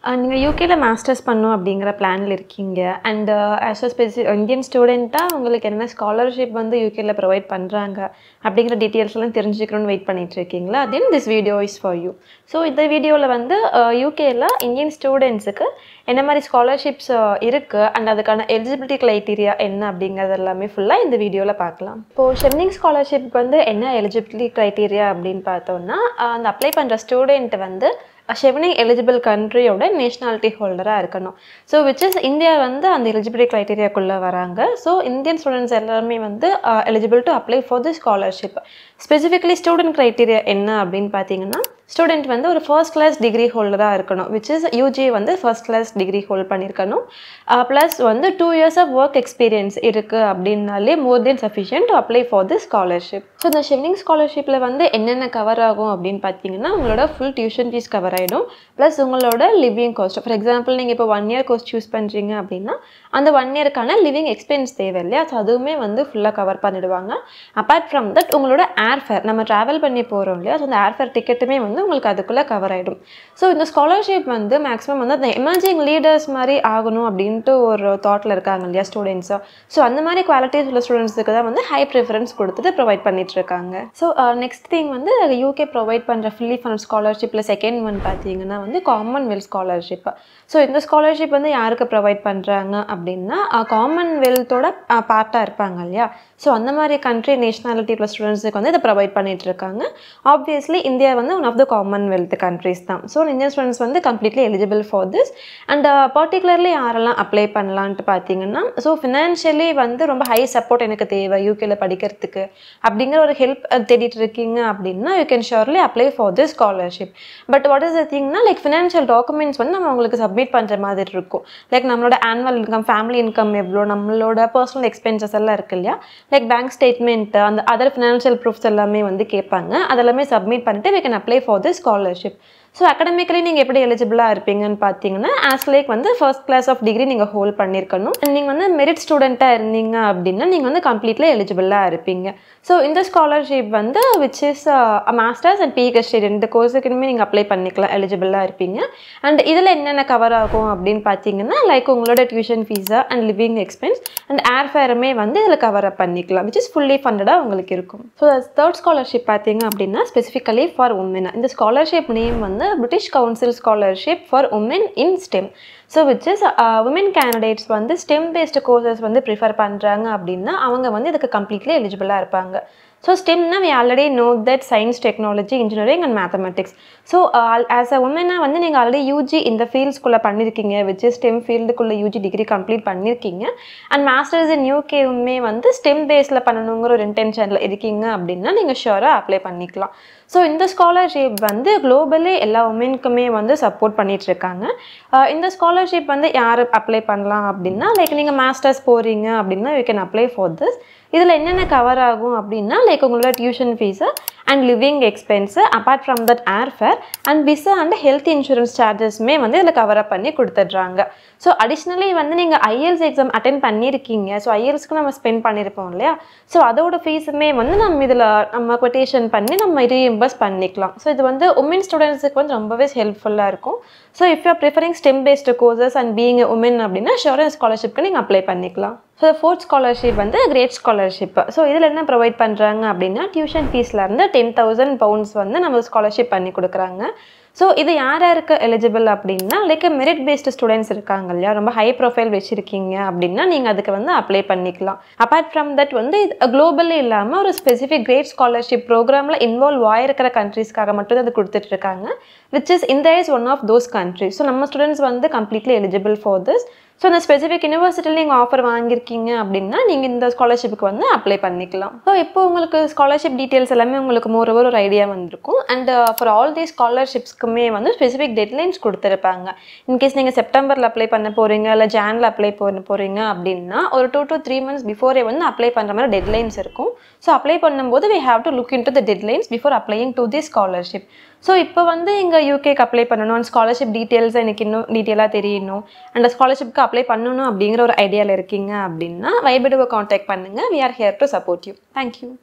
நீங்கள் யூகேயில் மாஸ்டர்ஸ் பண்ணணும் அப்படிங்கிற பிளானில் இருக்கீங்க அண்ட் ஆஸ் அ இந்தியன் ஸ்டூடெண்ட்டாக உங்களுக்கு என்ன ஸ்காலர்ஷிப் வந்து யூகேயில் ப்ரொவைட் பண்ணுறாங்க அப்படிங்கிற டீட்டெயில்ஸ்லாம் தெரிஞ்சுக்கணும்னு வெயிட் பண்ணிட்டு இருக்கீங்களா? Then this video is for you. So இந்த வீடியோவில் வந்து யூகேயில் இந்தியன் ஸ்டூடெண்ட்ஸுக்கு என்ன மாதிரி ஸ்காலர்ஷிப்ஸ் இருக்குது அண்ட் அதுக்கான எலிஜிபிலிட்டி க்ரைட்டீரியா என்ன அப்படிங்கிறது எல்லாமே ஃபுல்லாக இந்த வீடியோவில் பார்க்கலாம். இப்போது ஷெவ்னிங் ஸ்காலர்ஷிப்க்கு வந்து என்ன எலிஜிபிலிட்டி க்ரைட்டீரியா அப்படின்னு பார்த்தோம்னா, அந்த அப்ளை பண்ணுற ஸ்டூடெண்ட் வந்து ஷெவ்னிங் எலிஜிபிள் கண்ட்ரியோட நேஷ்னாலிட்டி ஹோல்டராக இருக்கணும். ஸோ விச் இஸ் இந்தியா வந்து அந்த எலிஜிபிலிட்டி க்ரைட்டீரியாக்குள்ளே வராங்க. ஸோ இந்தியன் ஸ்டூடெண்ட்ஸ் எல்லாருமே வந்து eligible to apply for the scholarship. Specifically student criteria என்ன அப்படின்னு பார்த்தீங்கன்னா, ஸ்டூடெண்ட் வந்து ஒரு ஃபர்ஸ்ட் கிளாஸ் டிகிரி ஹோல்டராக இருக்கணும். விச் இஸ் யூஜி வந்து ஃபர்ஸ்ட் கிளாஸ் டிகிரி ஹோல்ட் பண்ணியிருக்கணும். ப்ளஸ் வந்து 2 years ஆஃப் ஒர்க் எக்ஸ்பீரியன்ஸ் இருக்குது அப்படின்னாலே more then sufficient to apply for the scholarship. So இந்த ஷெவ்னிங் ஸ்காலர்ஷிப்பில் வந்து என்னென்ன கவர் ஆகும் அப்படின்னு பார்த்தீங்கன்னா, உங்களோட ஃபுல் டியூஷன் ஃபீஸ் கவர் ஆகிடும். ப்ளஸ் உங்களோட லிவிங் காஸ்ட். ஃபார் எக்ஸாம்பிள் நீங்கள் இப்போ 1 year கோர்ஸ் சூஸ் பண்ணுறீங்க அப்படின்னா அந்த 1 yearக்கான லிவிங் எக்ஸ்பென்ஸ் தேவை இல்லையா? ஸோ அதுவுமே வந்து ஃபுல்லாக கவர் பண்ணிவிடுவாங்க. அப்பார்ட் ஃப்ரம் தட் உங்களோட ஏர்ஃபேர், நம்ம ட்ராவல் பண்ணி போகிறோம் இல்லையா? ஸோ அந்த ஏர்ஃபேர் டிக்கெட்டுமே வந்து உங்களுக்கு அதுக்குள்ளே கவர் ஆகிடும். ஸோ இந்த ஸ்காலர்ஷிப் வந்து மேக்ஸிமம் வந்து அந்த எமர்ஜிங் லீடர்ஸ் மாதிரி ஆகணும் அப்படின்ட்டு ஒரு தாட்டில் இருக்காங்க இல்லையா ஸ்டூடெண்ட்ஸு. ஸோ அந்த மாதிரி குவாலிட்டிஸ் உள்ள ஸ்டூடெண்ட்ஸுக்கு தான் வந்து ஹை ப்ரிஃபரன்ஸ் கொடுத்துட்டு ப்ரொவைட் பண்ணிட்டுருக்காங்க. ஸோ நெக்ஸ்ட் திங் வந்து யூகே ப்ரொவைட் பண்ணுற ஃபுல்லி ஃபண்ட் ஸ்காலர்ஷிப்பில் செகண்ட் ஒன் பார்த்தீங்கன்னா வந்து காமன்வெல்த் ஸ்காலர்ஷிப். ஸோ இந்த ஸ்காலர்ஷிப் வந்து யாருக்கு ப்ரொவைட் பண்ணுறாங்க அப்படின்னா, காமன்வெல்த்தோட பார்ட்டாக இருப்பாங்க இல்லையா? ஸோ அந்த மாதிரி கண்ட்ரி நேஷ்னாலிட்டி உள்ள ஸ்டூடெண்ட்ஸுக்கு வந்து இதை ப்ரொவைட் பண்ணிகிட்ருக்காங்க. ஆப்வியஸ்லி இந்தியா வந்து one of the commonwealth countries தான். ஸோ இந்தியன் ஸ்டூடெண்ட்ஸ் வந்து completely eligible for this. And particularly யாரெல்லாம் அப்ளை பண்ணலான்ட்டு பார்த்தீங்கன்னா, ஸோ ஃபினான்ஷியலி வந்து ரொம்ப ஹை சப்போர்ட் எனக்கு தேவை யூகேல படிக்கிறதுக்கு அப்படிங்கிற ஒரு ஹெல்ப் தேடிட்டு இருக்கீங்க அப்படின்னா you can surely apply for this scholarship. But what is the திங்னா, லைக் ஃபினான்ஷியல் டாக்குமெண்ட்ஸ் வந்து நம்ம உங்களுக்கு சப்மிட் பண்ணுற மாதிரி இருக்கும். லைக் நம்மளோட ஆனுவல் இன்கம், ஃபேமிலி இன்கம் எவ்வளோ, நம்மளோட பர்சனல் எக்ஸ்பென்சஸ் எல்லாம் இருக்கு இல்லையா? லைக் பேங்க் ஸ்டேட்மெண்ட், அந்த அதர் ஃபினான்ஷியல் ப்ரூஃப்ஸ் எல்லாமே வந்து கேட்பாங்க. அதெல்லாமே சப்மிட் பண்ணிட்டு we can apply for this scholarship. So academically நீங்கள் எப்படி எலிஜிபிளாக இருப்பீங்கன்னு பார்த்தீங்கன்னா, ஆஸ் லைக் வந்து ஃபர்ஸ்ட் கிளாஸ் ஆஃப் டிகிரி நீங்கள் ஹோல்ட் பண்ணியிருக்கணும். நீங்கள் வந்து மெரிட் ஸ்டூடெண்ட்டாக இருந்தீங்க அப்படின்னா நீங்கள் வந்து கம்ப்ளீட்லி எலிஜிபிளாக இருப்பீங்க. ஸோ இந்த ஸ்காலர்ஷிப் வந்து which is masters and PhD 2 கோர்ஸுக்குமே நீங்கள் அப்ளை பண்ணிக்கலாம், எலிஜிபிளாக இருப்பீங்க. அண்ட் இதில் என்னென்ன கவர் ஆகும் அப்படின்னு பார்த்தீங்கன்னா, லைக் உங்களோட டியூஷன் ஃபீஸா அண்ட் லிவிங் எக்ஸ்பென்ஸ் அண்ட் ஏர்ஃபேருமே வந்து இதில் கவர் அப் பண்ணிக்கலாம், விச் இஸ் ஃபுல்லி ஃபண்டடாக உங்களுக்கு இருக்கும். ஸோ தேர்ட் ஸ்காலர்ஷிப் பார்த்தீங்க அப்படின்னா ஸ்பெசிஃபிக்கலி ஃபார் உமன். இந்த ஸ்காலர்ஷிப் நேம் வந்து British Council Scholarship for Women in STEM. So which is women candidates வந்து ஸ்டெம் பேஸ்டு கோர்சஸ் வந்து ப்ரிஃபர் பண்ணுறாங்க அப்படின்னா அவங்க வந்து இதுக்கு கம்ப்ளீட்லி எலிஜிபிளாக இருப்பாங்க. ஸோ ஸ்டெம்னா we already know that science, technology, engineering and mathematics. So as a உமனாக வந்து நீங்கள் ஆல்ரெடி யூஜி இந்த ஃபீல்ட்ஸ்குள்ளே பண்ணியிருக்கீங்க, விச் இஸ் ஸ்டெம் ஃபீல்டுக்குள்ளே யூஜி டிகிரி கம்ப்ளீட் பண்ணியிருக்கீங்க. அண்ட் மாஸ்டர்ஸ் இன் யூகேவுமே வந்து ஸ்டெம் பேஸில் பண்ணணுங்கிற ஒரு இன்டென்ஷனில் இருக்கீங்க அப்படின்னா நீங்கள் ஷுவராக அப்ளை பண்ணிக்கலாம். ஸோ இந்த ஸ்காலர்ஷிப் வந்து குளோபலி எல்லா உமனுக்குமே வந்து சப்போர்ட் பண்ணிகிட்ருக்காங்க. இந்த ஸ்காலர்ஷிப் வந்து யார் அப்ளை பண்ணலாம் அப்படின்னா, லைக் நீங்கள் மாஸ்டர்ஸ் போகிறீங்க அப்படின்னா you can apply for this. இதில் என்னென்ன கவர் ஆகும் அப்படின்னா, லைக் உங்களோட tuition fees and living expense, apart from that airfare and visa and health insurance சார்ஜஸ்மே வந்து இதில் கவர் அப் பண்ணி கொடுத்துட்றாங்க. ஸோ அடிஷ்னலி வந்து நீங்கள் ஐஎல்ஸ் எக்ஸாம் அட்டென்ட் பண்ணியிருக்கீங்க. ஸோ ஐஎல்ஸ்க்கு நம்ம ஸ்பெண்ட் பண்ணியிருப்போம் இல்லையா? ஸோ அதோட ஃபீஸுமே வந்து நம்ம கொட்டேஷன் பண்ணி நம்ம ரீஎம்பர்ஸ் பண்ணிக்கலாம். ஸோ இது வந்து உமன் ஸ்டூடெண்ட்ஸுக்கு வந்து ரொம்பவே ஹெல்ப்ஃபுல்லாக இருக்கும். So if you are preferring STEM based courses and being woman அப்படின்னா ஷோர் ஸ்காலர்ஷிப்க்கு நீங்கள் அப்ளை பண்ணிக்கலாம். ஸோ ஃபோர்த் ஸ்காலர்ஷிப் வந்து கிரேட் ஸ்காலர்ஷிப். ஸோ இதில் என்ன ப்ரொவைட் பண்ணுறாங்க அப்படின்னா, டியூஷன் ஃபீஸ்லேருந்து 10,000 pounds வந்து நம்ம ஸ்காலர்ஷிப் பண்ணி கொடுக்குறாங்க. ஸோ இது யார் யாருக்கு எலிஜிபிள் அப்படின்னா, லைக் மெரிட் பேஸ்டு ஸ்டூடெண்ட்ஸ் இருக்காங்க இல்லையா? ரொம்ப ஹை ப்ரொஃபைல் வச்சுருக்கீங்க அப்படின்னா நீங்கள் அதுக்கு வந்து அப்ளை பண்ணிக்கலாம். அப்பார்ட் ஃப்ரம் தட் வந்து இது குளோபலி இல்லாமல் ஒரு ஸ்பெசிஃபிக் கிரேட் ஸ்காலர்ஷிப் ப்ரோக்ராமில் இன்வால்வ் ஆகிருக்கிற கண்ட்ரீஸ்க்காக மட்டும் அது கொடுத்துட்ருக்காங்க, which is India is one of those countries. So நம்ம ஸ்டூடெண்ட்ஸ் வந்து completely eligible for this. So இந்த ஸ்பெசிஃபிக் யூனிவர்சிட்டியில் நீங்கள் ஆஃபர் வாங்கியிருக்கீங்க அப்படின்னா நீங்கள் இந்த ஸ்காலர்ஷிப்புக்கு வந்து அப்ளை பண்ணிக்கலாம். ஸோ இப்போ உங்களுக்கு ஸ்காலர்ஷிப் டீட்டெயில்ஸ் எல்லாமே உங்களுக்கு மோரோவர் ஒரு ஐடியா வந்திருக்கும். அண்ட் ஃபார் ஆல் தி ஸ்காலர்ஷிப்ஸ்க்குமே வந்து ஸ்பெசிஃபிக் டெட்லைன்ஸ் கொடுத்துருப்பாங்க. இன்கேஸ் நீங்கள் செப்டம்பரில் அப்ளை பண்ண போகிறீங்க இல்லை ஜானில் அப்ளை பண்ண போகிறீங்க அப்படின்னா ஒரு 2 to 3 months பிஃபோரே வந்து அப்ளை பண்ணுற மாதிரி டெட்லைன்ஸ் இருக்கும். ஸோ அப்ளை பண்ணும்போது we have to look into the deadlines before applying to the scholarship. So இப்போ வந்து இங்கே யூகேக்கு அப்ளை பண்ணணும் அண்ட் ஸ்காலர்ஷிப் டீட்டெயில்ஸ் எனக்கு இன்னும் டீட்டெயிலாக தெரியணும் அண்ட் ஸ்காலர்ஷிப்க்கு அப்ளை பண்ணணும் அப்படிங்கிற ஒரு ஐடியாவில் இருக்கீங்க அப்படின்னா வைபடுவை காண்டாக்ட் பண்ணுங்கள். we are here to support you. Thank you.